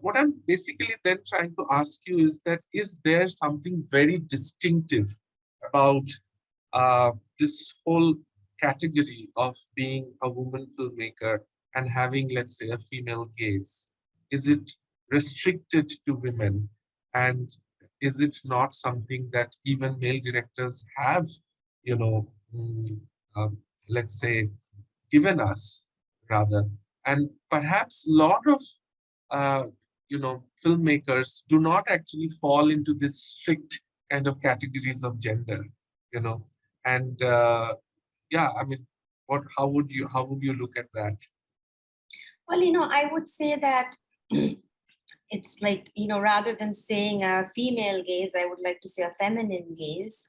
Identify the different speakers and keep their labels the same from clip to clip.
Speaker 1: what I'm basically then trying to ask you is there something very distinctive about this whole category of being a woman filmmaker and having, let's say, a female gaze? Is it restricted to women? And is it not something that even male directors have, you know, let's say, given us rather? And perhaps a lot of, uh, filmmakers do not actually fall into this strict kind of categories of gender, you know. And yeah, I mean, how would you look at that?
Speaker 2: Well, I would say that it's like, rather than saying a female gaze, I would like to say a feminine gaze,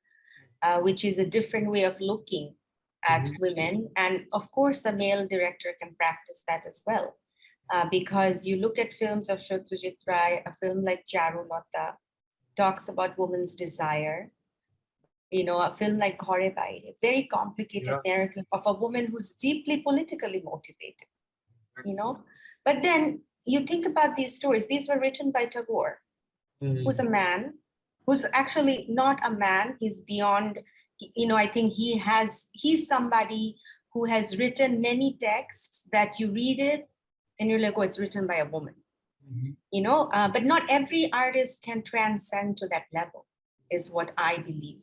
Speaker 2: which is a different way of looking at women. And of course, a male director can practice that as well. Because you look at films of Satyajit Ray, a film like Charulata talks about woman's desire. A film like Rubaiyat, a very complicated narrative of a woman who's deeply politically motivated, But then you think about these stories, these were written by Tagore, who's a man, who's actually not a man, he's beyond, I think he's somebody who has written many texts that you read it and you're like, oh, it's written by a woman, but not every artist can transcend to that level, is what I believe.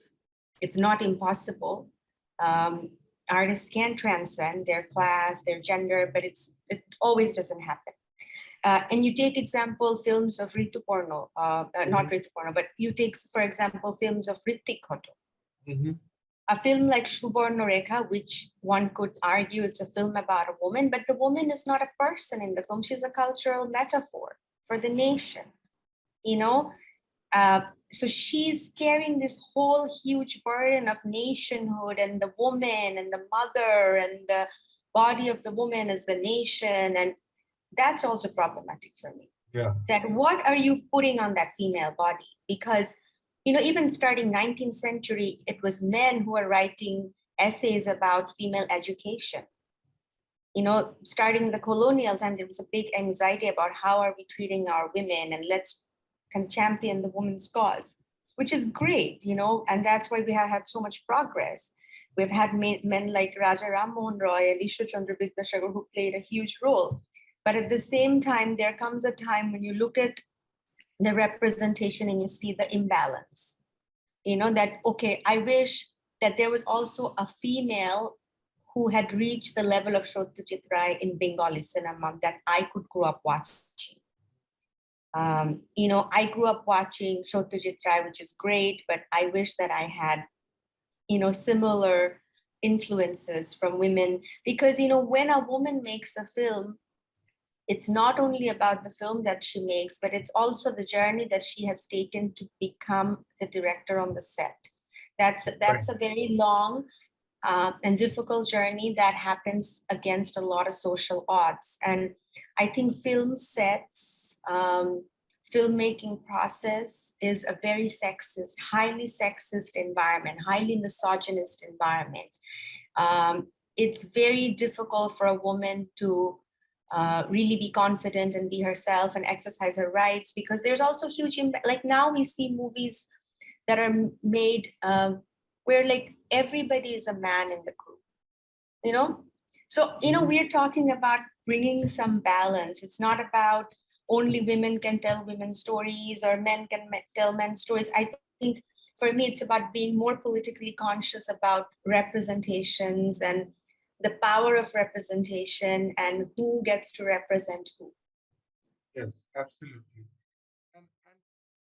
Speaker 2: It's not impossible. Artists can transcend their class, their gender, but it always doesn't happen. And you take example films of Ritu Porno, not Ritu Porno, but you take, for example, films of Ritik Hoto. A film like Shubarno Rekha, which one could argue it's a film about a woman, but the woman is not a person in the film. She's a cultural metaphor for the nation, So she's carrying this whole huge burden of nationhood and the woman and the mother and the body of the woman as the nation. And that's also problematic for me.
Speaker 1: Yeah.
Speaker 2: That what are you putting on that female body? Because, even starting 19th century, it was men who were writing essays about female education. Starting the colonial time, there was a big anxiety about how are we treating our women, and let's can champion the women's cause, which is great, and that's why we have had so much progress. We've had men like Raja Ram Mohan Roy and Ishwar Chandra Vidyasagar who played a huge role. But at the same time, there comes a time when you look at the representation and you see the imbalance, that, okay, I wish that there was also a female who had reached the level of Satyajit Ray in Bengali cinema that I could grow up watching. I grew up watching Satyajit Ray, which is great, but I wish that I had, similar influences from women, because, when a woman makes a film, it's not only about the film that she makes, but it's also the journey that she has taken to become the director on the set. That's a very long and difficult journey that happens against a lot of social odds. And I think film sets, filmmaking process is a very sexist, highly sexist environment, highly misogynist environment. It's very difficult for a woman to really be confident and be herself and exercise her rights, because there's also huge, like now we see movies that are made where like everybody is a man in the crew, So, we're talking about bringing some balance. It's not about only women can tell women's stories or men can tell men's stories. I think for me, it's about being more politically conscious about representations and the power of representation and who gets to represent who.
Speaker 1: Yes, absolutely.